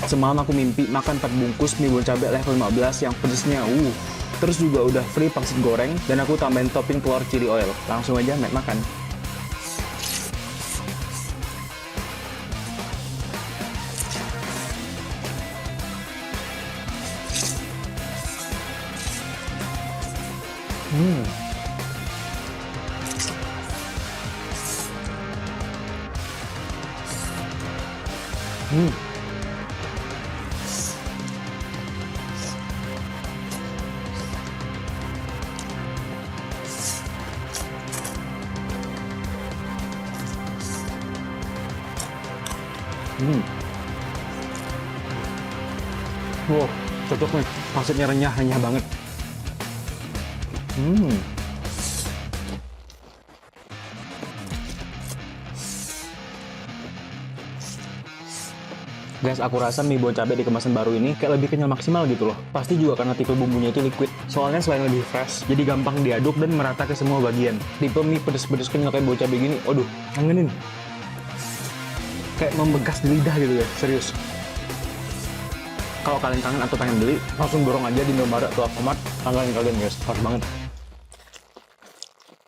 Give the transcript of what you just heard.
Semalam aku mimpi makan 4 bungkus mie bon cabe level 15 yang pedesnya Terus juga udah free pangsit goreng dan aku tambahin topping telur chili oil. Langsung aja makan. Hmm. Wow, cocok nih. Pangsitnya renyah banget. Guys, aku rasa mie bon cabe di kemasan baru ini kayak lebih kenyal maksimal gitu loh. Pasti juga karena tipe bumbunya itu liquid. Soalnya selain lebih fresh, jadi gampang diaduk dan merata ke semua bagian. Tipe mie pedes-pedes kenyal kayak bon cabe gini, aduh, ngangenin. Kayak membekas di lidah gitu ya, serius. Kalau kalian kangen atau pengen beli, langsung borong aja di Indomaret atau Alfamart. Langganan kalian guys, harus banget.